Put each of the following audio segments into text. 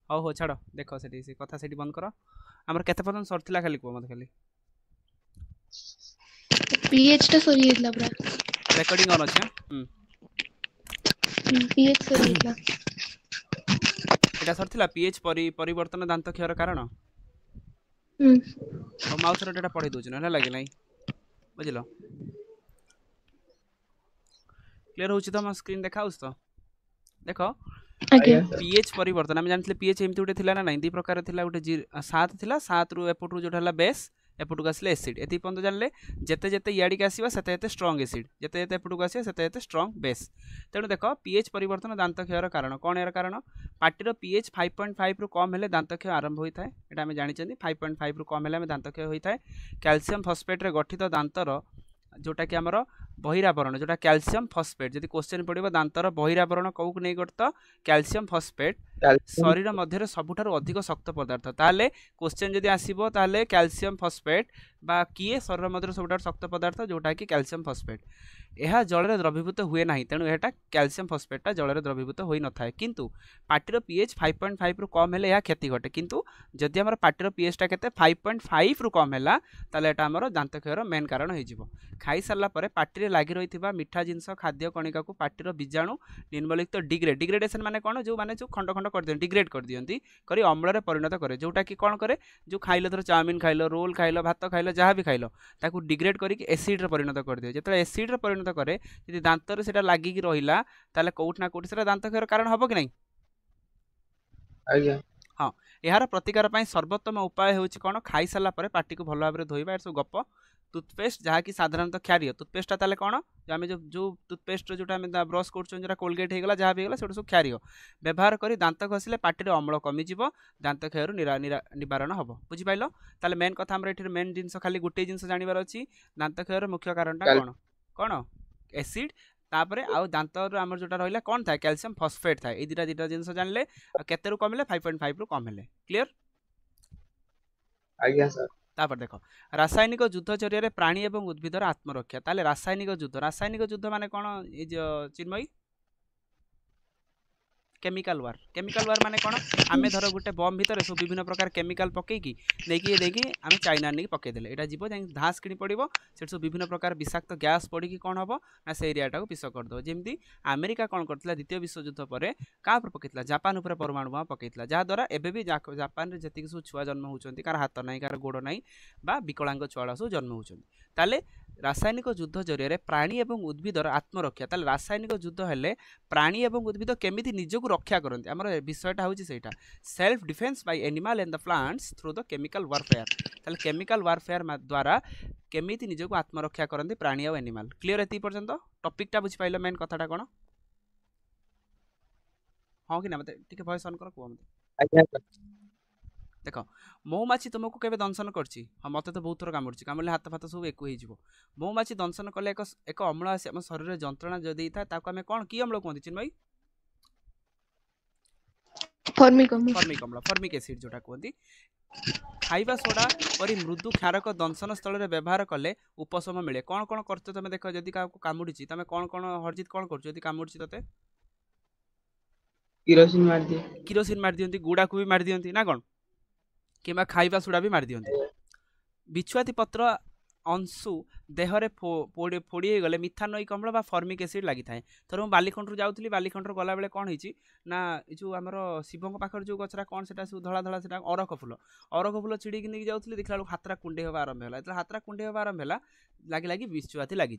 ହଉ ହଉ ଛାଡ଼ ଦେଖ ସେଠି ସେ କଥା ସେଠି ବନ୍ଦ କର। ଆମର କେତେ ପର୍ଯ୍ୟନ୍ତ ସରିଥିଲା ଖାଲି କୁହ ମୋତେ ଖାଲି। pH ଟା ସରି ଯାଇଥିଲା ପୁରା। ରେକର୍डिଂ ଅନ୍ ଅଛି। pH ସରି ଯାଇଥିଲା। ଏଇଟା ସରିଥିଲା ପିଏଚ୍ ପରିବର୍ତ୍ତନ ଦାନ୍ତ କ୍ଷୟର କାରଣ। ହୁଁ ହଉ ମୁଁ ଆଉଥରେ ଏଟା ପଢ଼େଇ ଦେଉଛି ନହେଲେ ଲାଗେ ନାହିଁ ବୁଝିଲ। କ୍ଲିୟର ହେଉଛି ତ ମୋ ସ୍କ୍ରିନ୍ ଦେଖାଉଛି ତ ଦେଖ। ଆଜ୍ଞା ପିଏଚ୍ ପରିବର୍ତ୍ତନ ଆମେ ଜାଣିଥିଲେ ପିଏଚ୍ ଏମିତି ଗୋଟେ ଥିଲା ନା ନାହିଁ ଦୁଇ ପ୍ରକାର ଥିଲା ଗୋଟେ 7 ଥିଲା 7ରୁ ଏପଟରୁ ଯେଉଁଟା ହେଲା ବେସ୍ ଏପଟକୁ ଆସିଲେ ଏସିଡ୍ ଏତିକି ପର୍ଯ୍ୟନ୍ତ ଜାଣିଲେ। ଯେତେ ଯେତେ ଇଆଡ଼ିକି ଆସିବା ସେତେ ଏତେ ଷ୍ଟ୍ରଙ୍ଗ ଏସିଡ୍ ଯେତେ ଯେତେ ଏପଟକୁ ଆସିବା ସେତେ ଏତେ ଷ୍ଟ୍ରଙ୍ଗ ବେସ୍। ତେଣୁ ଦେଖ ପିଏଚ୍ ପରିବର୍ତ୍ତନ ଦାନ୍ତ କ୍ଷୟର କାରଣ କ'ଣ ଏହାର କାରଣ ପାଟିର ପିଏଚ୍ 5.5ରୁ କମ୍ ହେଲେ ଦାନ୍ତ କ୍ଷୟ ଆରମ୍ଭ ହୋଇଥାଏ ଏଇଟା ଆମେ ଜାଣିଛନ୍ତି 5.5ରୁ କମ୍ ହେଲେ ଆମେ ଦାନ୍ତ କ୍ଷୟ ହୋଇଥାଏ। କ୍ୟାଲସିୟମ ଫସ୍ଫେଟ୍ରେ ଗଠିତ ଦାନ୍ତର जोटाकि आमर बहिरावरण जोटा क्याल्सियम फस्फेट जब क्वेश्चन पड़ो दांतर बहिरावरण कौ नहीं गठित क्याल्सियम फस्फेट शरीर मध्य सबुठारु अधिक शक्त पदार्थ ताले क्वेश्चन जदि आसीबो ताले क्याल्सियम फस्फेट बा किए शरीर मध्य सबुठारु शक्त पदार्थ जोटा कि क्याल्सियम फस्फेट यह जल द्रवीभूत हुए ना तेणु यहाँ क्याल्सियम फस्फेटा जल द्रवीभूत हो न था किंतु पार्टीर पीएच 5.5 रु कम है क्षति घटे किंतु जदि आम पार्टीर पीएचटा के 5.5 रु कम है ताले एटा आमर दांत क्षयर मेन कारण हो खाई सारा पर पार्टी लगी रही मिठा जिनस खाद्य कणिका को पार्टीर बीजाणु निम्नलिखित डिग्रेडेसन माने कौन जो मैंने जो खंड खंड कर दियंती डिग्रेड कर दियंती करी अम्ल परिणत करे जोटा कि कौन करे जो खाइल धर चाउमिन खाइल रोल खाइल भात खाइल जहाँ भी खाइल ताकू डिग्रेड करके एसिड रे परिणत कर दिए जो एसिड रे परिणत करे यदि दांतर से लागिक रहा ताले कोउठ ना कोउठ से दांत क्षयर कारण हम कि नहीं हाँ यार प्रतिकार सर्वोत्तम उपाय हूँ कौन खाई सारा पर पार्टी को भल भाव धोवा सब गप टूथपेस्ट जहाँ कि साधारणतः क्षारीय टूथपेस्टा ताले कौन जो आम जो टूथपेस्ट जो ब्रश कर कोलगेट होगा जहाँ भी होगा सब क्षारीय व्यवहार कर दांत घषिले पार्टी अम्ल कमिज दांत क्षयर निवारण हम बुझिपाल ताले मेन कथा आम मेन जिन खाली गोटे जिन जानवर अच्छी दांत क्षयर मुख्य कारणटा कौन कौन एसिड तापर आउ दांत आम जो रहा कौन था क्याल्सियम फस्फेट था ये दुटा जिन जानले केते रु कमिले 5.5 रु कम हेले क्लियर आज्ञा सर तापर देख रासायनिक युद्ध जरिए प्राणी एवं उद्भिदर आत्मरक्षा ताले रासायनिक युद्ध माने कौन चिन्मयी केमिकल वार माने कौन आमे धर गोटे बम भितर सब विभिन्न प्रकार केमिकल पकईकी नहीं आम चाइना नहीं पकईदे यहाँ जीव जा धास किणी पड़ो से सब विभिन्न प्रकार विषाक्त गैस पड़ी कौन हम ना से एरियाटा को विष करदे जमी अमेरिका कौन करता द्वितीय विश्वयुद्ध पर क्या पकईला जापान उपर परमाणु बम पकईला जहाँद्वारा एवं जापान में जी सब छुआ जन्म होती कार हाथ ना कार गोड़ ना बा विकलांग छुआ सब जन्म होते रासायनिक युद्ध जरिए प्राणी एवं उद्भिदर आत्मरक्षा ताले रासायनिक युद्ध हेले प्राणी एवं उद्भिद केमिति निजको रक्षा करते आमर विषयटा हूँ सेटा self defence by animal and the plants through the chemical warfare ताले केमिकल वारफेयर द्वारा केमिति निजको आत्मरक्षा करते प्राणी और एनिमल क्लियर एति पर्यंत टॉपिकटा बुझी पाइल मेन कथाटा कौन हाँ कि ना मत टिके वॉइस ऑन कर कह मत देख मौमाछी तुमको केवे दंशन करछि हाँ मत तो बहुत थर कामुड़ी कामुड़े हाथ फाथ सब एक हो मौमाछी दंशन कले एक अम्ल आसी आम शरीर जंत्रणा जो देता है आम कौन कि अम्ल कहते चिन्मयी फर्मिक अम्ल फर्मिक एसिड जोटा कहती खाइबा सोडा परी मृदु क्षारक दंशन स्थल में व्यवहार कले उपशम मिले कौन कौन कर तुम देख जदि क्या कामुड़ी तुम कौन कौन हरजित कौन कर कामुड़ी ते किरोसिन मार दियंती गुड़ा को भी मार दियंती ना कौन कि खाइबा सोडा भी मार दियंती बिछुआती पत्र अंशु देहरे फोड़ी गले मिथानोइक अम्ल बा फर्मिक एसिड लगी था थर मुझे बालीखंड जाऊँगी बालीखंड गला बेले कौन होती ना जो आमर शिव पाखर जो गचरा कौन से धला धला से अरख फूल छिड़ी नहीं जाऊँगी देखला हाथरा कुंडे हवा आरंभ है हाथरा कुंडे हवा आरंभ है लगी लगी बिछुआती लगी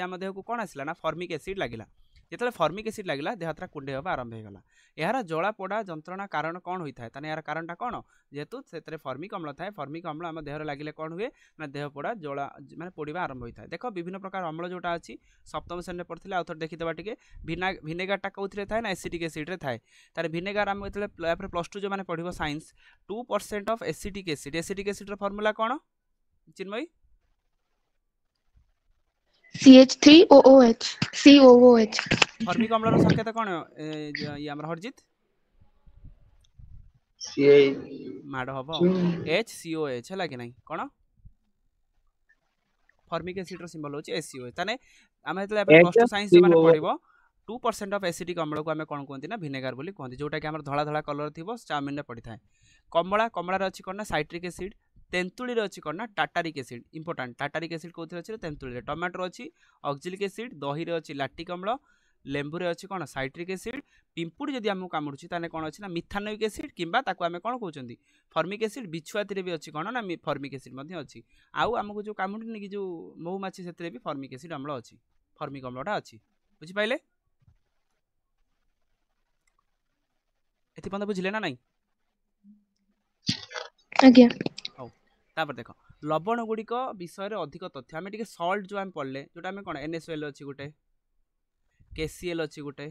आम देह को कौन आसला ना फर्मिक एसिड लगिला जिते फर्मिक एसिड लगिला देह हाथरा कुंडे हवा आरंभ होगा यार जला पोड़ा जंत्रणा कारण कौन होता है यार कारणटा कौन जेहेतु से फर्मिक अम्ल थाए फर्मिक अम्ल आम देह लगे कौन हुए ना देह पोड़ा जला माने पोड़ा आरंभ होता है देख विभिन्न प्रकार अम्ल जोटा अच्छी सप्तम श्रेणी पढ़ते आउ थे देखीदा टे भिनेगारटा कौन थाए ना एसिटिक एसिड थाए तार भिनेगार आम जो प्लस टू जो मैंने पढ़ो science 2% of acetic acid formula कौन चिन्मयी CH3OOH COOH फर्मिक अम्लर संकेत कौन ये हरजित माड़ हम HCOH है कि नहीं कौन फर्मिक एसिड सिंबल होची SCOH ताने आमे प्लस टू साइंस जो माने पढ़िबो 2% ऑफ एसिडिक अम्ल को आम कौन कहते ना भिनेगार बोली कहते जोटा कि आम धला धला कलर थी चाउमिन पड़ी था कमला कमलार अच्छी कौन ना साइट्रिक एसिड तेंतुली अच्छी कौन ना tartaric acid important tartaric acid कौन अच्छे तेंतुली टमाटर अच्छी ऑक्सिलिक एसिड दही अच्छी लैक्टिक अम्ल लेंबू अच्छी कौन साइट्रिक एसिड पिंपुड़ी जब आमको कामुड़ी ताने कौन अच्छी ना मिथानोइक एसिड किंबा ताको आम कौन कहते फर्मिक एसिड बिछुआती भी अच्छी कौन ना फर्मिक एसिड अच्छी आउ आमको जो कामुड़ी कि जो महुमाछी से भी फर्मिक एसिड अम्ल अच्छी फर्मिक अम्लटा अच्छी बुझिपारे एपर्यंत बुझे ना नाई आज्ञा हौ तापर देख लवण गुड़िक विषय अधिक तथ्य आम टे सल्ट जो आम पढ़ले जोटा आम कौन NaCl अच्छी गोटे KCl अच्छी गोटे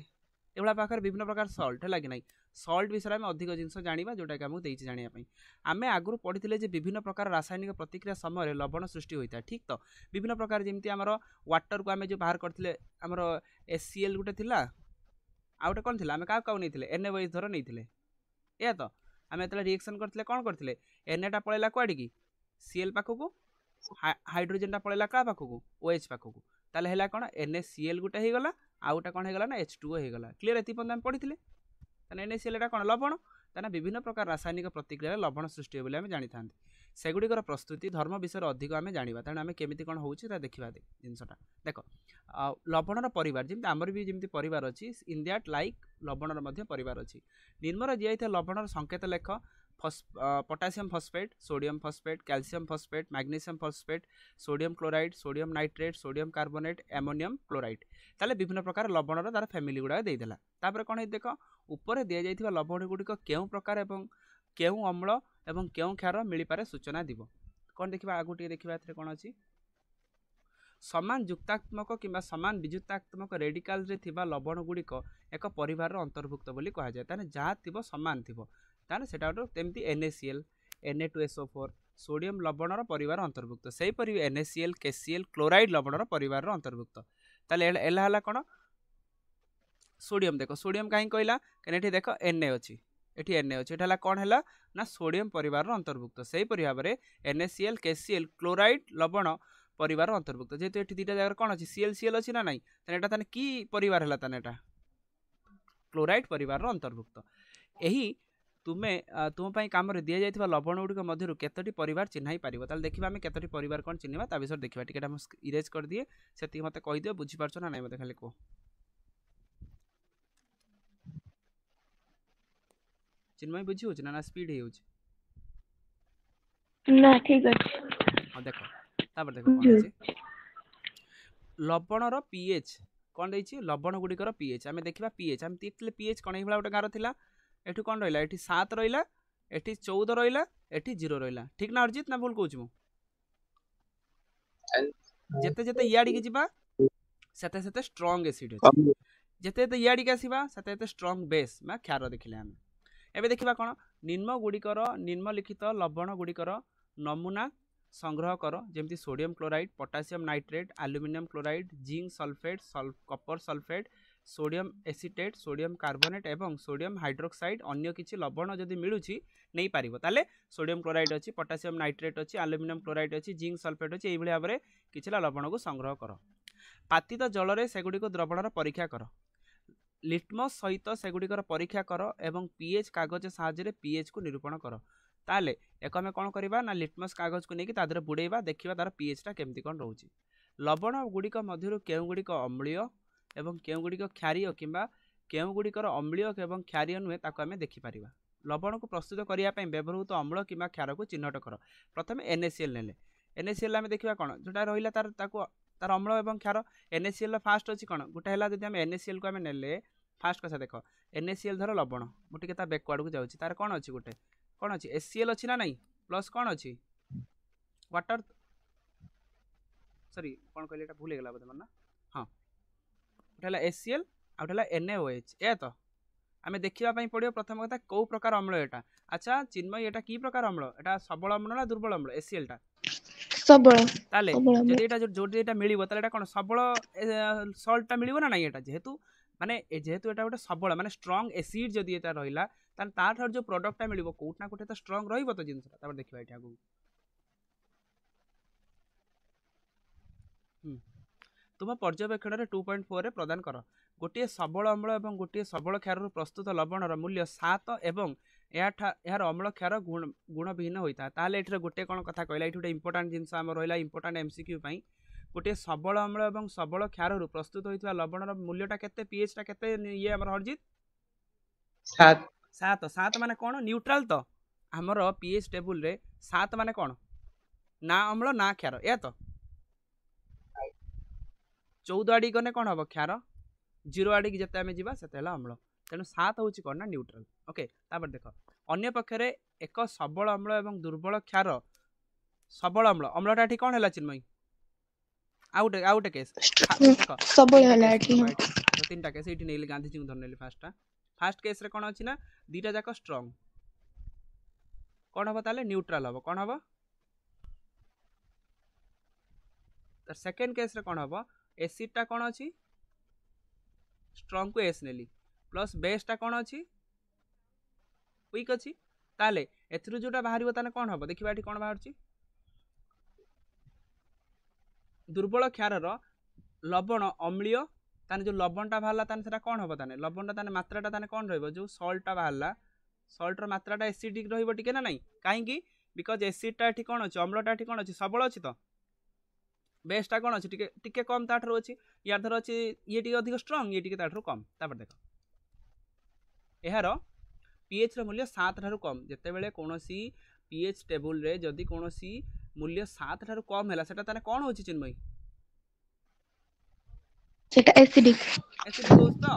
एभा पाखे विभिन्न प्रकार सल्ट है कि सल्ट विषय में अधिक जिनस जाना जोटा कि आमको देती जानापी आम आगु पढ़ी विभिन्न प्रकार रासायनिक प्रतिक्रिया समय लवण सृष्टि होता है ठीक तो विभिन्न प्रकार जमी आम वाटर को आम जो बाहर करते आमर HCl गोटे थी आउ गोटे कौन थी आम क्या नहीं Na धर नहीं या तो आम जो रिएक्शन करते कौन करते Na पलैला कुआड़ की Cl पाखक हाइड्रोजेन पलैला क्या पाखक OH पाखक ताले है कौन NaCl गोटे हो गला आउ गोटे कौन होगा ना H2O हो गला क्लीयर ये पर्यंत आम पढ़ी NaCl कौन लवण ताना विभिन्न प्रकार रासायनिक प्रतिक्रिया लवण सृष्टि हो जानी था सेगुड़िकर प्रस्तुति धर्म विषय अधिक आम जाना तेणु आम केमी कौन हो देखा जिनसा देख लवणर परिवार जमी आमर भी जमी परिवार अच्छी इन दैट लाइक लवणर परिवार अच्छी निम्नर दिया लवणर संकेत लेख potassium phosphate sodium phosphate calcium phosphate magnesium phosphate sodium chloride sodium nitrate sodium carbonate ammonium chloride ताले विभिन्न प्रकार लवणर तार फैमिली गुड़ा देदेला तापर कौन देख ऊपर दि जाइथिबा लवण गुड़िक केउं प्रकार एवं केउं अम्ल एवं केउं क्षार मिल पारे सूचना दिव कौन देखा आगु टे देखा ए कौन अच्छी समान युक्तात्मक किंबा समान विजुक्तात्मक रेडिकाल रे थिबा लवण गुड़िक एक परिवार अंतर्भुक्त बोली कहा जाए ताने जहाँ थिबो समान थिबो ताने सेटा तेमती NaCl Na2SO4 सोडियम लवणर परिवार अंतर्भुक्त से NaCl KCl क्लोराइड लवणर परिवार अंतर्भुक्त ताले एला कौन सोडियम देख सोडियम कहीं कहला कहीं देख Na अच्छी एटी Na अच्छी एटा कौन है ना सोडियम परिवार अंतर्भुक्त से भाव में NaCl KCl क्लोराइड लवण परिवार अंतर्भुक्त जेहेतु ये दुटा जगह कौन अच्छी Cl अच्छी ना नाई ताने कि परिवार है ताने क्लोराइड परिवार अंतर्भुक्त यही तुम्हें तुम कम दि जाइए लवण गुड़िक मध्य केतोटी परिवार चिन्ह पार ताल देखा आम केतोटी परिवार कौन चिन्हवा ता विषय देखा टिके इरेज कर दिए से मत कहीदिव बुझीपार ना ना मत खाली कह चिन्मय बुझी हो ना स्पीड हो ना ठीक अछि हाँ देख तापर देख कौन अच्छे लवणर pH कौन देछि लवण गुड़िकर pH आम देखा pH आम देखते pH कौन ये गोटे गार था एठू कौन रहा ये 7 रहा ये 14 रहा ये 0 रहा ठीक ना अर्जित ना भूल कहूँ जेते जेते इयाड़ी के जीवा सेते सेते स्ट्रांग एसिड अछि जेते जेते इयाड़ी के आसीबा सेते सेते स्ट्रांग बेस मा क्षार देखिले आम एबे देखिबा कोन निम्नलिखित लवण गुड़िकर नमूना संग्रह कर जमती sodium chloride potassium nitrate aluminium chloride zinc sulphate copper sulphate sodium acetate sodium carbonate एवं सोडियम हाइड्रोक्साइड अन्य किछि लवण जदि मिलुछि नहीं पारिबो ताले सोडियम क्लोराइड अछि पोटासियम नाइट्रेट अछि एल्युमिनियम क्लोराइड अछि जिंक सल्फेट अछि एई भली भाबरे किछिला लवण को संग्रह कर पातित जल रे सेगुडी को द्रवणर परीक्षा कर लिटमस सहित सेगुड़िकर परीक्षा कर एवं पीएच कागज साहाय्य पीएच को निरूपण कर ताले एक आम कौन करवा ना लिटमस कागज को लेकिन तादर बुड़ेबा देखा तार पीएचटा केमती कौन रोचे लवण गुड़िक मध्य केउ गुड़िक अम्लीय एवं केउ गुड़िक क्षारीय किंबा केउ गुड़िकर अम्लीय एवं क्षारीय नुहे ताको आम देखिपर लवण को प्रस्तुत करने व्यवहृत अम्ल किंबा क्षार को चिन्हट कर प्रथम NaCl नेले NaCl आम देखा कौन जोटा रहा तार तार अम्ल एवं क्षार NaCl फास्ट अच्छी कौन गोटे है जब आम NaCl को आम नेले फास्ट कथा देख NaCl धर लवण मुझे ता बैकवर्ड को जाऊँगी तार कौन अच्छी गोटे कौन अच्छी HCl अच्छी ना नहीं प्लस कौन अच्छी वाटर सॉरी कौन कहले एटा भूल गला बोधे ना हाँ गोटे है HCl आ गोटे है NaOH ए तो आम देखा पड़ो प्रथम कथा कौ प्रकार अम्ल एटा अच्छा चिन्मय एटा की प्रकार अम्ल एटा सबल अम्ल ना दुर्बल अम्ल HCl टा सबल ताले जदि एटा जो एटा मिलिबो ताले एटा कोन सबल सॉल्ट टा मिलिबो ना नहीं एटा जेहेतु माने जेहेतु एटा गोटे सबल माने स्ट्रांग एसिड जदि एटा रहिला तान तार जो प्रोडक्ट टा मिलिबो कोट ना कोटे तो स्ट्रांग रहिबो तो जिंस तापर देखिबा एटा को तुम पर्यवेक्षण रे 2.4 रे प्रदान कर गोटे सबल अम्ल और गोटे सबल क्षार प्रस्तुत लवणर मूल्य 7 एवं यार अम्ल क्षार गुण भिन्न होता है। ताले एठरे गोटे कौन कथा कहला ये गोटे इंपोर्टाट जिनस आम रहा इंपोर्टाट एमसीक्यू गोटे सबल अम्ल और सबल क्षार प्रस्तुत होता लवणर मूल्यटा केते पीएच टा केते ये हमर हरजित 7 7 माने कौन न्यूट्रल तो हमर पीएच टेबुल रे 7 माने कौन ना अम्ल ना क्षार या तो 14 आड़ी गने कौन हम क्षार 0 आड़ी की जिते आम जा से अम्ल तेणु 7 हूँ कौन ना न्यूट्रल। ओके तापर देख अन्य पक्षरे एक सबल अम्ल और दुर्बल क्षार सबल अम्ल अम्लटा ये कौन है चिन्मयी आउटे केस सबल हला तीनटा केस ये नहीं गांधी जी धरनेली फास्ट केस रे कौन अच्छी ना दीटा जाक स्ट्रंग कौन हम ताले न्यूट्रल हम कौन हम सेकेंड केस रे कौन हम एसिड टा कौन अच्छी स्ट्रंग को एस नेली प्लस बेस टा कौन अच्छी वीक अच्छी ताले एथरु जोटा बाहर ताने कौन हम देखिबा एठी कौन बाहर दुर्बल क्षार लवण अम्लीय ताने जो लवणटा बाहरला ताने सेटा कौन हम ताने लवणटा ताने मात्राटा ताने कौन रहइबो जो सॉल्टटा बाहरला सॉल्टर मात्राटा एसिडिक रहइबो टिके ना नहीं काहेकि बिकॉज एसिडटा एठी कौन अछि अम्लटा एठी कौन अछि सबल अछि तो बेसटा कौन अच्छी टिके कम ताठू अच्छी यार धर अच्छी ये टिके अधिक स्ट्रंग ये टिके ताठू कम तापर देख यार पीएच मूल्य 7 ठारू कम जिते बेले कौनसी पीएच टेबुल रे जदि कौनसी मूल्य 7 ठारू कम है सेटा ताने कौन होची चिन्मयी सेटा एसिडिक होछ तो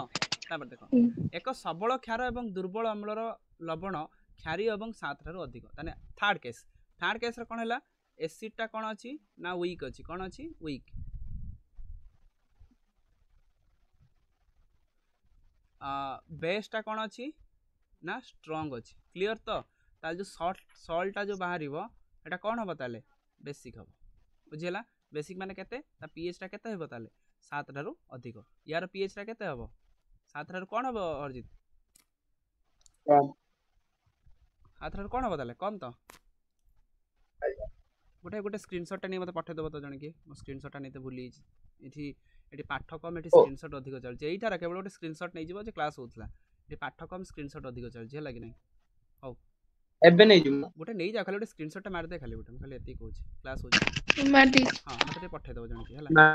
तापर देख एक सबल क्षार एवं दुर्बल अम्लर लवण क्षारी एवं 7 ठारू अधिक ताने थर्ड केस रे कौन हैला एसिड टा कौन अच्छी ना वीक अच्छी कौन अच्छी वीक बेस टा कौन अच्छी ना स्ट्रंग अच्छी क्लियर तो ताल जो सॉल्टा जो बाहर एटा कौन हम ताले बेसिक हम बुझीला बेसिक माने केते ता पीएच टा केते हेबो ताले 7 ठारू अधिक यार पीएच टा केते हेबो 7 ठारू कौन हेबो अर्जित कम 7 ठारू कौन हेबो ताले कम तो गोटे गोटे स्क्रीनशॉट नहीं मत पठे देव तो जन कि मो स्क्रीनशॉट नहीं तो भूली ये पाठ कम ये स्क्रीनशॉट अधिक चलती यहीठार केवल गोटे स्क्रीनशॉट नहीं जो क्लास होता ये पाठ कम स्क्रीनशॉट अधिक चलती है कि नहीं हौ एबे नहीं जो गोटे नहीं जा खाली गोटे स्क्रीनशॉट मार दे खाली गोटे खाली एती कहूँ क्लास हो मार दी हां मते पठे देव जन कि हला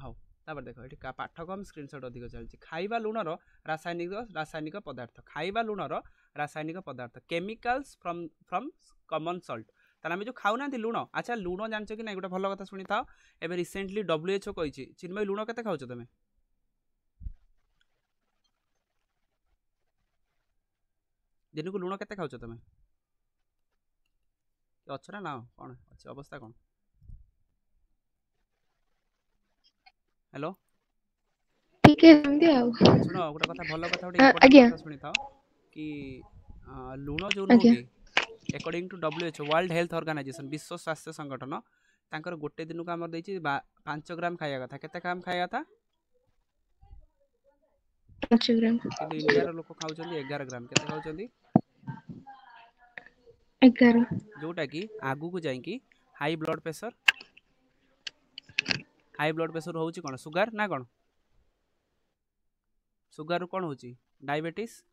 हौ तापर देखो ये पाठ कम स्क्रीनशॉट अधिक चलती खाइबा लुणर रासायनिक पदार्थ खाइबा लुणर रासायनिक पदार्थ केमिकल्स फ्रॉम कॉमन सॉल्ट तार आम जो खाऊना लुण अच्छा लुण जानच कि ना गोटे भल कथा शुणी था एवं रिसेंटली WHO कही चिन्मयी लुण केते खाऊच तुम दिन को लुण केते खाऊच तुम अच्छा ना कौन अच्छे अवस्था कौन हेलो ठीक है समझे आओ सुनो गोटे कथा भल कथा गोटे इंपोर्टेंट कथा शुणी था कि लुण जो नुह कि according to WHO world health organisation विश्व स्वास्थ्य संगठन तांकर गोटे दिन को आमर देछि 5 ग्राम खाया कथा केते ग्राम खाया था 5 ग्राम किंतु इंडिया रो लोक खाउछन्ती 11 ग्राम केते खाउछन्ती 11 जोटा कि आगु को जाई कि हाई ब्लड प्रेशर होउछि कोन सुगर ना कोन सुगर रो कोन होउछि डायबिटीज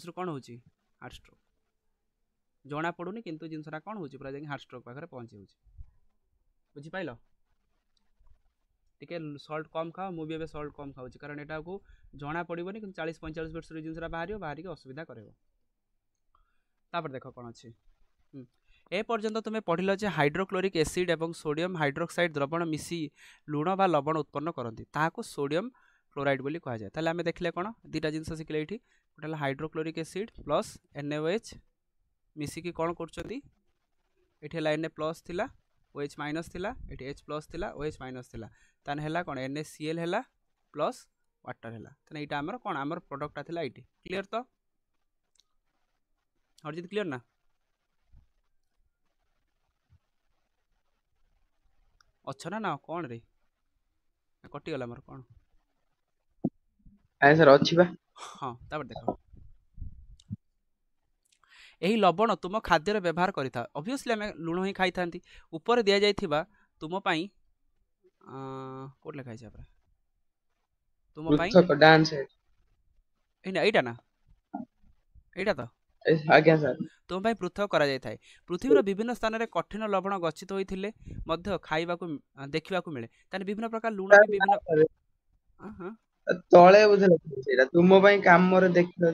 रो कोन होउछि हार्ट स्ट्रोक जना पड़ूनी किंतु जिनसरा कौन हो पूरा जाकि हार्ट स्ट्रोक पाखे पहुँचे बुझीपाल टिके सल्ट कम खाओ मुझे भी सल्ट कम खाऊँ कारण यहाँ को जना पड़ोनी कि 40-45 वर्ष जिनसा बाहर के असुविधा कर देख कौन अच्छे ए पर्यंत तुम्हें पढ़ल जे हाइड्रोक्लोरिक एसिड और सोडियम हाइड्रोक्साइड द्रवण मिसी लुण बा लवण उत्पन्न करती ताकू सोडियम क्लोराइड बोली कह जाए ताले आम देखले कौन दुटा जिनस शिखले ये गोटे हाइड्रोक्लोरिक एसिड प्लस NaOH मिसिकी कौन कर Na प्लस थिला OH माइनस थिला एठी H प्लस थिला OH माइनस थिला तान हैला कौन NaCl हैला प्लस वाटर हैला तने एटा हमर कौन हमर प्रोडक्टटा थिला एठी क्लियर तो हरजित क्लियर ना अच्छा ना कौन रे कटि गला हमर कौन आय सर अछि बा हां तापर देखो यही लवण तुम खाद्य व्यवहार करिथा ऑब्वियसली आम लुण ही खाई था ऊपर दि जाइथिबा तुम पई कोट लिखा है तुम पाई पृथक डांस है एटा ना एटा तो आज्ञा सर तुम पाई पृथक करा जाय थाए पृथ्वीर विभिन्न स्थान में कठिन लवण गच्छित होइथिले मध्य खाइबाकू देखिबाकू मिले ताने विभिन्न प्रकार लूण भी विभिन्न हाँ तळे बुझे सेटा तुम ପାଇଁ କାମରେ ଦେଖିଲ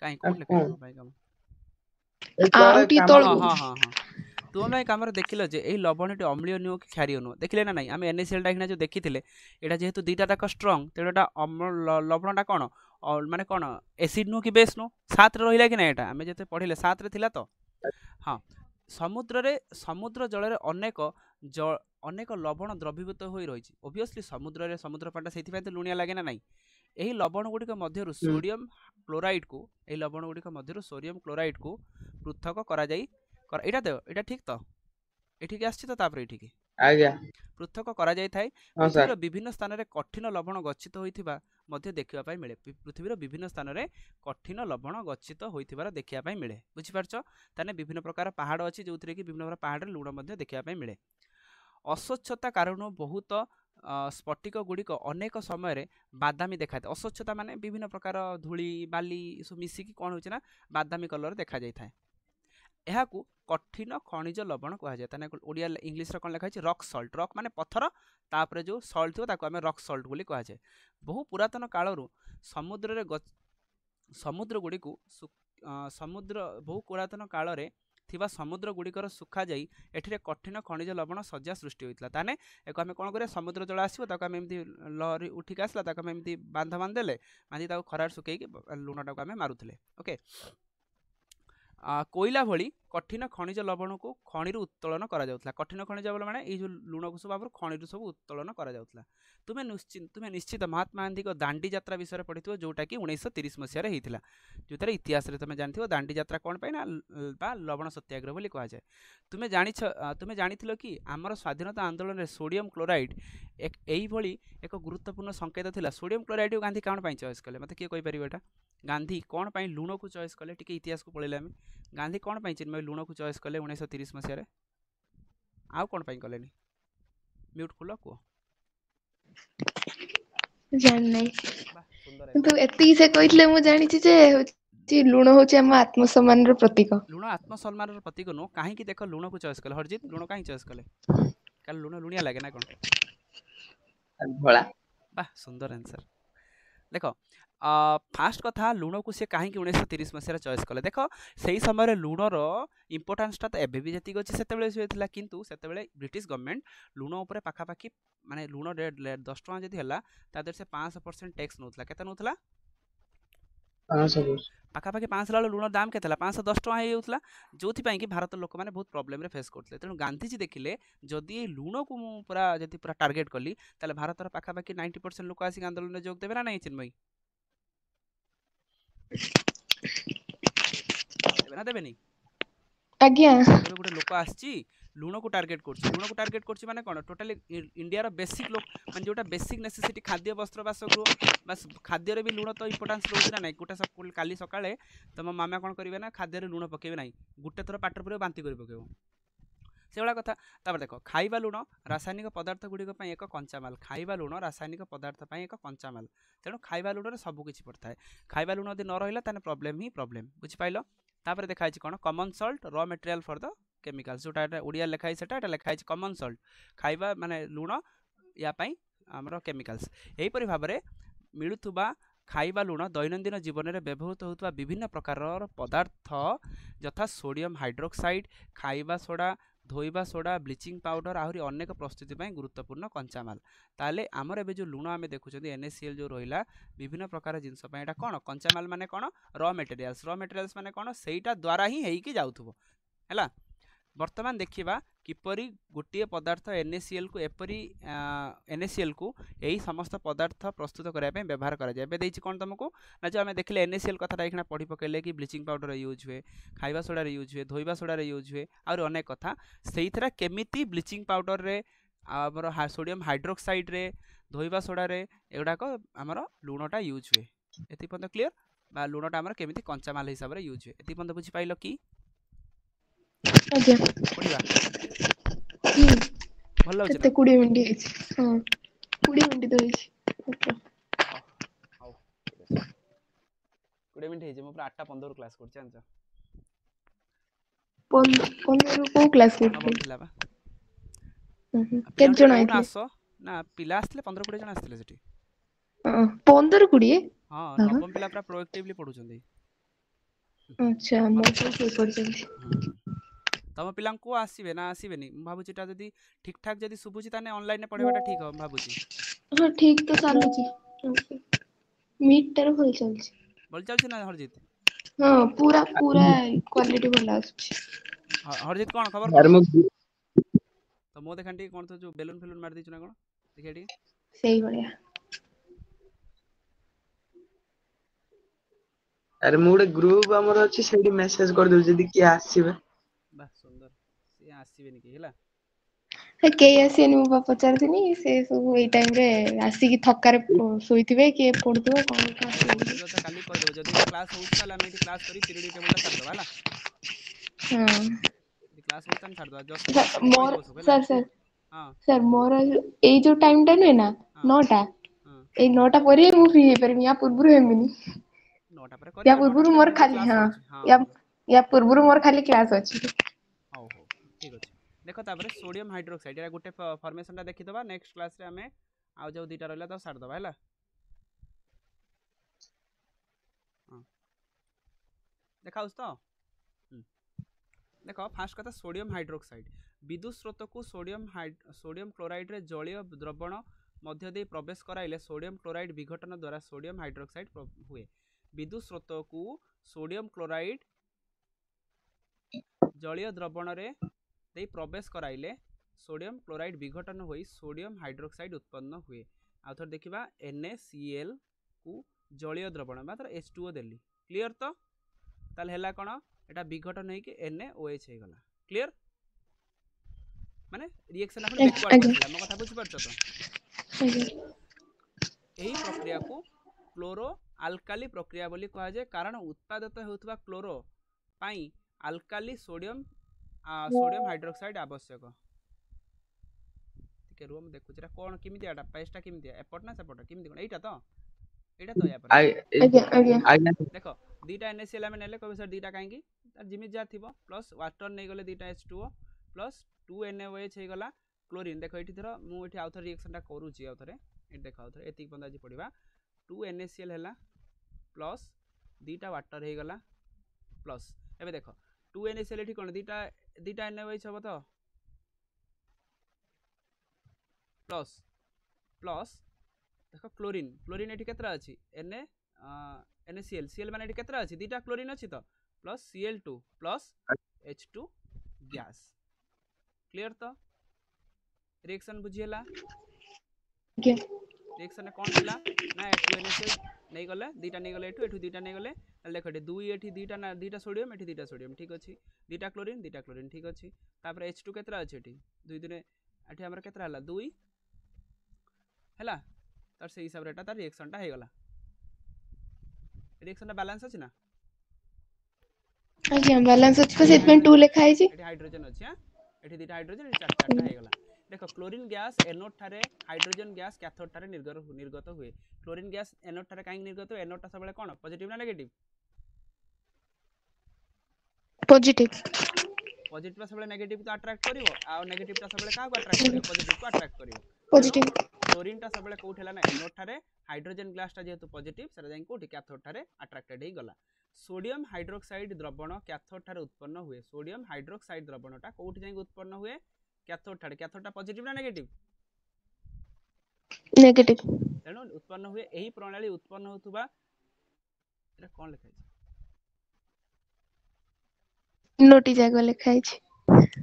काई कोन लेखा तुम पाई काम ए ଆଉ ତଳେ ଟିକେ हाँ ତଳକୁ हाँ हाँ हाँ तुम भाई कम देखिल जे यही लवणटी अम्लीय नुह कि क्षारीय नुह देखिले ना नहीं आम एनएसीएल टा जो देखी यहाँ जेहेतु दुईटा तक स्ट्रंग तेणु एटा लवणटा कौन माने कौन एसिड नुह कि बेस नुह सात रहा कि ना यहाँ आम जो पढ़ले सात रे तो हाँ समुद्र जल अनेक अनेक लवण द्रवीभूत हो रही ओबियसली समुद्र पाटा से तो लुणिया लगे ना नहीं यही लवण गुड़िक मध्य सोडियम क्लोराइड को यही लवण गुड़िक मध्य सोडियम क्लोराइड को पृथक करा जाई एटा दे एटा ठीक तो एठिक आछि तो तापर एठिक आज्ञा पृथक करा जाई थाए हां सर पृथ्वीर विभिन्न स्थान रे कठिन लवण गच्छित होइथिबा मध्य देखिबा पाई मिले पृथ्वीर विभिन्न स्थान रे कठिन लवण गच्छित होइथिबार देखिबा पाई मिले बुझि पारछ ताने विभिन्न प्रकार पहाड़ अछि जोथरे कि विभिन्न प्रकार पहाड़ रे लूण मध्य देखिबा पाई मिले अस्वच्छता कारण बहुत स्फटिक गुड़िक अनेक समय बादामी देखा था अस्वच्छता माने विभिन्न प्रकार धूली बाली सब मिसिकी कौन होची ना बादामी कलर देखा जाय थाए एहाकू कठिन खनिज लवण कहा जाए ताने ओडिया इंग्लिश रे कोन लिखा है रॉक सॉल्ट रॉक माने पत्थर तापरे जो सॉल्ट थियो ताको हमें रॉक सॉल्ट बोली कहा जाए बहु पुरातन कालरू समुद्र रे समुद्र गुड़ी को समुद्र बहु पुरातन काल रे थिबा समुद्र गुड़िकर सुखा जाई एठिरे कठिन खनिज लवण सज्जा सृष्टि होइतला ताने एको हमें कोन करे समुद्र जल आसीबो ताको हमें एमती लहरी उठिक आसला ताको हमें एमती बांध देले बांधी ताको खरार सुकेई लुणटाको हमें मारुथले ओके कोयला भली कठिन खनिज लवण को खणिरु उत्तोलन करा जाउतला कठिन खनिज लवण माने ए जो लुण को सब खणिरु सब उत्तोलन करा जाउतला तुमे निश्चित महात्मा गांधी को दांडी यात्रा विषय पढ़िथिबो जोटा कि 1930 मसिया रे हेतिला जोतारे इतिहास रे तुमे जानथिबो दांडी यात्रा कोन पय ना बा लवण सत्याग्रह बोली कहा जाय तुमे जानिथिलो कि हमर स्वाधीनता आंदोलन रे सोडियम क्लोराइड एक एई भली एक गुरुत्वपूर्ण संकेत थिला सोडियम क्लोराइड को गांधी काउन पय चॉइस कले मते के कहि परिबो एटा गांधी कौन पाई लुण को चॉइस कले टिके इतिहास को पढ़ले आम गांधी कौन पाई चिन्मय लुण को चॉइस कले 1930 मसिया रे आउ कौन पाई कलेनी म्यूट खोलो को जान नहीं बा सुंदर है किंतु एती से कहितले मु जानि छी जे होची लुण होची हम आत्मसम्मान रो प्रतीक लुण आत्मसम्मान रो प्रतीक नो काहे कि देखो लुण को चॉइस कले हरजीत लुण काहे चॉइस कले काल लुण लुणिया लागे ना कोन भोला बा सुंदर आंसर देखो फास्ट कथा लुण को सी कहीं 1930 मसीह चॉइस कले देख से समय लुणर इंपोर्टान्सटा तो एबे भी जतिक अच्छी से किंतु से ब्रिटिश गवर्नमेंट लुण उपर पाखापाखि माने लुण 10 टका जदि है तादर से 5% टैक्स नौला केते नौला पाखापाखि 500 लुण दाम के 510 टका होता जो कि भारत लोक मैंने बहुत प्रोब्लेम फेस करते तेणु गांधीजी देखिले जदि लुण को पूरा जदि पूरा टार्गेट कली ताले भारत पाखापाखि 90% लोक आसिक आंदोलन में जोग देवे ना नहीं चिन्मयी देवे ना देवेनी आज्ञा गोटे लोक आसी लुण को टार्गेट कर माने कौन टोटाली इंडिया रो बेसिक लोक माने जोटा बेसिक नेसेसिटी खाद्य वस्त्र बासगृह बस खाद्य रे भी लुण तो इंपोर्टेंस रोज ना नहीं गोटे काली सकाळे तुम मामा कौन करेंगे ना खाद्य रे लुण पकेबे नहीं गोटे थर पाटर पर बांति कर पकेबो से भाया कथा तापर देख खाइबा लुण रासायनिक पदार्थ गुड़िक एक कंचामाल खाइबा लुण रासायनिक पदार्थ एक कंचामाल तेणु खाइबा लुण सबकिछि पड़ता है खाइबा लुण यदि न रहा ताने प्रॉब्लम ही प्रॉब्लम बुझिपाइल तापर देखा कौन common salt raw material for the chemicals जोटा ओडिया लिखाई सेटा लिखाई कॉमन सॉल्ट खाइबा माने लुण या पाई हमर केमिकल्स एहीपरि भाव में मिलुथुबा खाइबा लुण दैनंदिन जीवन में व्यवहृत होता विभिन्न प्रकार पदार्थ यथा सोडियम हाइड्रोक्साइड खाइबा सोडा धोइबा सोडा ब्लीचिंग पाउडर आहरी अनेक प्रस्तुति गुरुत्वपूर्ण कंचामाल ताले आमर एबे जो लुण आमे देखुछथि NaCl जो रहिला विभिन्न प्रकार जिनस पय एटा कोन कंचामाल माने कोन रॉ मटेरियल्स माने कोन सेटा द्वारा ही हेई कि जाउथबो हैला वर्तमान देखिबा किपरि गोटे पदार्थ NaCl को एपरि NaCl को यही समस्त पदार्थ प्रस्तुत करने व्यवहार करा जाए देछि कोन तुमको ना जो आमे देखले NaCl कथा एखना पढ़ी पकेले कि ब्लीचिंग पाउडर यूज हुए खाइबा सोडा रे यूज हुए धोइबा सोडा रे यूज हुए और अनेक कथा सेइथरा केमिति ब्लीचिंग पाउडर रे हमर सोडियम हाइड्रोक्साइड रे धोइबा सोडा रे एगुडा को हमर लुणटा यूज हुए एति पन्त क्लियर बा लुणटा हमर केमिति कंचा माल हिसाब रे यूज हुए एति पन्त बुझि पाइलो कि आज्ञा पढ़िबा भल होछ कते 20 मिनिट हेछि हां 20 मिनिट तो हेछि ओके 20 मिनिट ହେଇଛି ମୁଁ ପୁରା 8:15 ରୁ କ୍ଲାସ୍ କରୁଛି ଜାଣିଛ 15 କୋଉ କ୍ଲାସ୍ ନବମ କରୁଥିଲେ? ଥିଲା ବା କେତେ ପିଲାଙ୍କୁ ଟିକେ ଜଣ କହୁନ ଆଇଥିଲେ? ଆସ ନା ପିଲା ଆସିଥିଲେ 15-20 ଜଣ ଆସିଥିଲେ ସେଠି 15-20? ହଁ ବାବା। ନବମ ପିଲା ପୁରା ପ୍ରୋଏକ୍ଟିଭଲି ପଢୁଛନ୍ତି ଆଚ୍ଛା ମୋ ମନେ ସବୁ ଶୋଇପଡ଼ିଛନ୍ତି। ତମ ପିଲାଙ୍କୁ ଆସିବେ ନା ଆସିବେନି ମୁଁ ଭାବୁଛି ଏଟା ଯଦି ଠିକ୍ ଠାକ୍ ଯଦି ଶୁଭୁଛି ତାହେଲେ ଅନଲାଇନରେ ପଢେଇବାଟା ଠିକ୍ ହବ ମୁଁ ଭାବୁଛି ହଁ ଠିକ୍ ତ ଚାଲୁଛି। ମିଟ୍ ଟାର ଭଲ ଚାଲୁଛି। ଭଲ ଚାଲୁଛି ନା ହରଜିତ ହଁ ପୁରା କ୍ୱାଲିଟି ଭଲ ଆସୁଛି। ହରଜିତ କଣ ଖବର ଆରେ କଣ ମୁଁ ତ ମୋ ଦେଖା ଟିକେ କଣ ତ ଯୋଉ ବେଲୁନ ଫେଲୁନ ମାରି ଦେଇଛୁ ନା କଣ ଦେଖିଆ ଟିକେ ସେଇଭଳିଆ। ଆରେ ମୁଁ ଗୋଟେ ଗ୍ରୁପ ଆମର ଅଛି ସେଇଠି ମେସେଜ କରିଦଉଛି ଯଦି କିଏ ଆସିବେ। ବାଃ ସୁନ୍ଦର ସିଏ ଆସିବେନି କେହି ହେଲା କେହି ଆସିବେନି ମୁଁ ବା ପଚାରିଥିଲି ସେ ସବୁ ଏଇ ଟାଇମ ରେ ଆସିକି ଥକାରେ ଶୋଇଥିବେ କିଏ ପଢୁଥିବ କଣ ହଉ ତତେ କାଲି କହିଦେବ ଯଦି ଏଠି କ୍ଲାସ୍ ହଉଛି ତାହେଲେ ଆମେ ଏଠି କ୍ଲାସ୍ କରି ପିରିୟଡିକ୍ ଟେବୁଲଟା ସାରିଦେବା ହେଲା ହଁ ଯଦି କ୍ଲାସ୍ ହଉଛି ତାହେଲେ ଛାଡ଼ିଦେବା ଜସ୍ମିନ୍ ଆସିଲେ ମୋର କହିଦେବ ସବୁ ହେଲା ସାର୍ ହଁ ସାର୍ ମୋର ଏଇ ଯୋଉ ଟାଇମ ଟା ନୁହେଁ ନା ହଁ 9ଟା ହଁ ଏଇ 9ଟା ପରେ ମୁଁ ଫ୍ରି ହେଇପାରିବି ୟା ପୂର୍ବରୁ ହେମିନି। 9ଟା ପରେ ୟା କରିବା 9ଟା ପୂର୍ବରୁ ପରେ ମୋର ଆମର ଯୋଉ ଖାଲି କ୍ଲାସ୍ ହଁ ରହୁଛି ହଁ ୟା ପୂର୍ବରୁ ମୋର ଖାଲି କ୍ଲାସ ଅଛି। ହଉ ହଉ ଠିକ୍ ଅଛି ଦେଖ ତାପରେ ସୋଡ଼ିୟମ ହାଇଡ୍ରୋକ୍ସାଇଡ୍ ଏଇଟା ଗୋଟେ ଫର୍ମେସନଟା ଦେଖିଦେବା ନେକ୍ସଟ କ୍ଲାସ୍ରେ ଆମେ ଆଉ ଯୋଉ ଦୁଇଟା ରହିଲା ତାକୁ ସାରିଦେବା ହେଲା ହଁ ଦେଖାଉଛି ତ ଦେଖ ଫାଷ୍ଟ କଥା ସୋଡ଼ିୟମ ହାଇଡ୍ରୋକ୍ସାଇଡ୍ ବିଦ୍ୟୁତ୍ ସ୍ରୋତକୁ ସୋଡ଼ିୟମ କ୍ଲୋରାଇଡ୍ରେ ଜଳୀୟ ଦ୍ରବଣ ମଧ୍ୟ ଦେଇ ପ୍ରବେଶ କରାଇଲେ ସୋଡ଼ିୟମ କ୍ଲୋରାଇଡ୍ ବିଘଟନ ଦ୍ୱାରା ସୋଡ଼ିୟମ ହାଇଡ୍ରୋକ୍ସାଇଡ୍ ହୁଏ ବିଦ୍ୟୁତ୍ ସ୍ରୋତକୁ ସୋଡ଼ିୟମ କ୍ଲୋରାଇଡ୍ ଜଳୀୟ ଦ୍ରବଣରେ ଦେଇ ପ୍ରବେଶ କରାଇଲେ ସୋଡ଼ିୟମ କ୍ଲୋରାଇଡ୍ ବିଘଟନ ହୋଇ ସୋଡ଼ିୟମ ହାଇଡ୍ରୋକ୍ସାଇଡ୍ ଉତ୍ପନ୍ନ ହୁଏ ଆଉ ଥରେ ଦେଖିବା NaCl କୁ ଜଳୀୟ ଦ୍ରବଣ ମାତ୍ର H2O ଦେଲି କ୍ଲିୟର ତ ତାହେଲେ ହେଲା କ'ଣ ଏଟା ବିଘଟନ ହେଇକି NaOH ହେଇଗଲା କ୍ଲିୟର ମାନେ ରିଏକ୍ସନ ଆପଣ ବ୍ୟାକୱାର୍ଡ ଆଜ୍ଞା କରିଥିଲା ମୋ କଥା ବୁଝିପାରୁଛ ତ ଏହି ପ୍ରକ୍ରିୟାକୁ କ୍ଲୋରୋ ଆଲକାଲି ପ୍ରକ୍ରିୟା ବୋଲି କୁହାଯାଏ କାରଣ ଉତ୍ପାଦିତ ହେଉଥିବା କ୍ଲୋରୋ ପାଇଁ ଆଲକାଲି ସୋଡ଼ିୟମ ହାଇଡ୍ରୋକ୍ସାଇଡ୍ ଆବଶ୍ୟକ ଟିକେ ରୁହ ମୁଁ ଦେଖୁଛି ଏଟା କ'ଣ କେମିତି ଏଟା ପେଷ୍ଟଟା କେମିତି ଏପଟ ନା ସେପଟ କେମିତି କ'ଣ ଏଇଟା ତ ୟା ପରେ ଆଜ୍ଞା ଆଜ୍ଞା ଦେଖ ଦୁଇଟା NaCl ଆମେ ନେଲେ କହିବେ ସାର୍ ଦୁଇଟା କାହିଁକି ତାର ଯେମିତି ଯାହା ଥିବ ପ୍ଲସ୍ ୱାଟର ନେଇଗଲେ ଦୁଇଟା H2O ପ୍ଲସ୍ 2NaOH ହେଇଗଲା କ୍ଲୋରିନ୍ ଦେଖ ଏଇଠି ଧର ମୁଁ ଏଠି ଆଉ ଥରେ ରିଏକ୍ସନଟା କରୁଛି ଆଉ ଥରେ ଏଠି ଦେଖ ଆଉ ଥରେ ଏତିକି ପର୍ଯ୍ୟନ୍ତ ଆଜି ପଡ଼ିବା 2NaCl ହେଲା ପ୍ଲସ୍ ଦୁଇଟା ୱାଟର ହେଇଗଲା ପ୍ଲସ୍ ଏବେ ଦେଖ 2NaCl ଏଠି କ'ଣ ଦୁଇଟା NaOH ହେବ ତ ପ୍ଲସ୍ ପ୍ଲସ୍ ଦେଖ କ୍ଲୋରିନ୍ ଏଠି କେତେଟା ଅଛି NaCl ମାନେ ଏଠି କେତେଟା ଅଛି ଦୁଇଟା କ୍ଲୋରିନ୍ ଅଛି ତ plus Cl2 plus H2 gas clear ତ ରିଏକ୍ସନ ବୁଝିହେଲା ରିଏକ୍ସନରେ କ'ଣ ଥିଲା ନା 2NaCl ନେଇଗଲେ ଦୁଇଟା ନେଇଗଲେ ଏଠୁ ଦୁଇଟା ନେଇଗଲେ ତାହେଲେ ଦେଖ ଏଠି ଦୁଇ ଏଠି ଦୁଇଟା ସୋଡ଼ିୟମ ଏଠି ଦୁଇଟା ସୋଡ଼ିୟମ ଠିକ୍ ଅଛି ଦୁଇଟା କ୍ଲୋରିନ୍ ଠିକ୍ ଅଛି ତାପରେ H2 କେତେଟା ଅଛି ଏଠି ଦୁଇ ଦିନେ ଏଠି ଆମର କେତେଟା ହେଲା 2 ହେଲା ତାର ସେଇ ହିସାବରେ ଏଟା ତାର ରିଏକ୍ସନଟା ହେଇଗଲା ରିଏକ୍ସନଟା ବାଲାନ୍ସ ଅଛି ନା ଆଜ୍ଞା ବାଲାନ୍ସ ଅଛି ତ ଏଠି ସେଥିପାଇଁ 2 ଲେଖା ହେଇଛି ଏଠି ହାଇଡ୍ରୋଜେନ୍ ଅଛି ଏଠି ଦୁଇଟା ହାଇଡ୍ରୋଜେନ୍ ଏଠି ଚାରିଟା ହେଇଗଲା ଦେଖ କ୍ଲୋରିନ୍ ଗ୍ୟାସ୍ ଏନୋଡ୍ ଠାରେ ହାଇଡ୍ରୋଜେନ୍ ଗ୍ୟାସ୍ କ୍ୟାଥୋଡ୍ ଠାରେ ନିର୍ଗତ ହୁଏ କ୍ଲୋରିନ୍ ଗ୍ୟାସ୍ ଏନୋଡ୍ ଠାରେ କାହିଁକି ନିର୍ଗତ ହୁଏ ଏନୋଡ୍ଟା ସବୁବେଳେ କ'ଣ ପଜିଟିଭ୍ ନା ନେଗେଟିଭ୍ ପଜିଟିଭ୍ ପଜିଟିଭ୍ଟା ସବୁବେଳେ ନେଗେଟିଭ୍କୁ ଆଟ୍ରାକ୍ଟ କରିବ ଆଉ ନେଗେଟିଭ୍ଟା ସବୁବେଳେ କାହାକୁ ଆଟ୍ରାକ୍ଟ କରିବ ପଜିଟିଭ୍କୁ ଆଟ୍ରାକ୍ଟ କରିବ ତେଣୁ ପଜିଟିଭ୍ କ୍ଲୋରିନ୍ଟା ସବୁବେଳେ କେଉଁଠି ହେଲା ନା ଏନୋଡ୍ ଠାରେ ହାଇଡ୍ରୋଜେନ୍ ଗ୍ୟାସ୍ଟା ଯେହେତୁ ପଜିଟିଭ୍ ସେଟା ଯାଇକି କେଉଁଠି କ୍ୟାଥୋଡ୍ ଠାରେ ଆଟ୍ରାକ୍ଟେଡ୍ ହେଇଗଲା सोडियम हाइड्रोक्साइड द्रवण कैथोड ठारे उत्पन्न हुए सोडियम हाइड्रोक्साइड द्रवणटा कोठी जाई उत्पन्न हुए कैथोडटा पॉजिटिव ना नेगेटिव तेणु उत्पन्न हुए एही प्रणाली उत्पन्न होतुबा एटा कोन लिखा है तीनोटी जाक लिखा है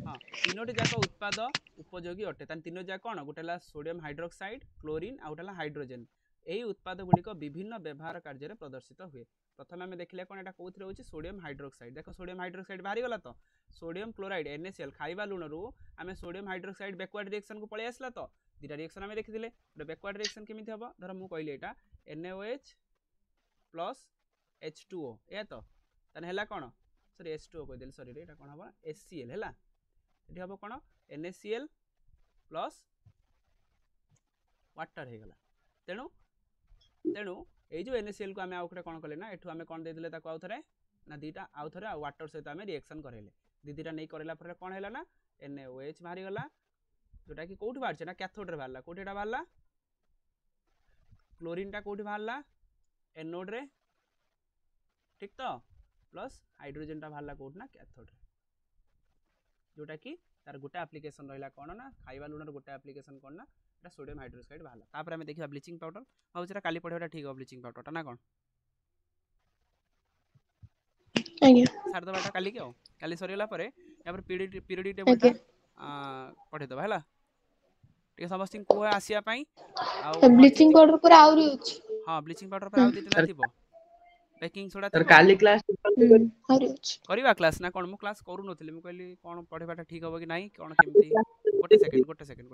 हां तीनोटी जाक उत्पाद उपयोगी अटे तान तीनो जाक कोन गोटेला सोडियम हाइड्रोक्साइड क्लोरीन आ गोटेला हाइड्रोजन एही उत्पाद गुड़िक विभिन्न व्यवहार कार्य प्रदर्शित हुए प्रथम आम देखले कौन एटा कौन रोचे सोडियम हाइड्रोक्साइड देख सोडियम हाइड्रोक्साइड बाहरी गला तो सोडियम क्लोराइड NaCl खाइबा लुण रु आम सोडियम हाइड्रोक्साइड बैकवर्ड रिएक्शन को पळै आसला तो दुटा रिएक्शन आम देखिले गोटे बैकवर्ड रिएक्शन केमिति हबो धर मु कहली एटा NaOH प्लस H2O या तो ताने हला कोन सॉरी H2O कह देली सॉरी एटा कोन हबो HCl हला एठी हबो कोन NaCl प्लस वाटर हे गला तेणु एई जो NaCl को आमे आउ करे कोन करले ना एठू आमे कोन दे दिले ताको आउ थरे ना दीटा आउ थरे आ वाटर सहित आमे रिएक्शन करेले दीटा नै करला पर कोन हैला ना NaOH बाहरी गला जोटा कि कोठी बाहर छै ना कैथोड रे बाहरला कोठीटा बाहरला क्लोरीन टा कोठी बाहरला एनोड रे ठीक तो प्लस हाइड्रोजन टा बाहरला कोठ ना कैथोड रे जोटा कि तार गोटे एप्लिकेशन रहिला कोन ना खाइबा लुणर गोटे एप्लिकेशन कोन ना एटा सोडियम हाइड्रोक्साइड बाहरला तापर हमें देखिबा ब्लीचिंग पाउडर आ जेरा काली पढेटा ठीक हो ब्लीचिंग पाउडर टा ना कोन आज्ञा सार दबाटा काली के काली सरीला परे या पर पीरियड टेबल टा पढे दबा हला ठीक समस्त को आसिया पई आ ब्लीचिंग पाउडर पर आउरी अछि हां ब्लीचिंग पाउडर पर आउ दिटा थिबो बेकिंग सोडा सर काली क्लास आउरी अछि करिवा क्लास ना कोन मु क्लास करू नथिले मु कहली कोन पढेबाटा ठीक हो कि नाही कोन केमती गोटे सेकंड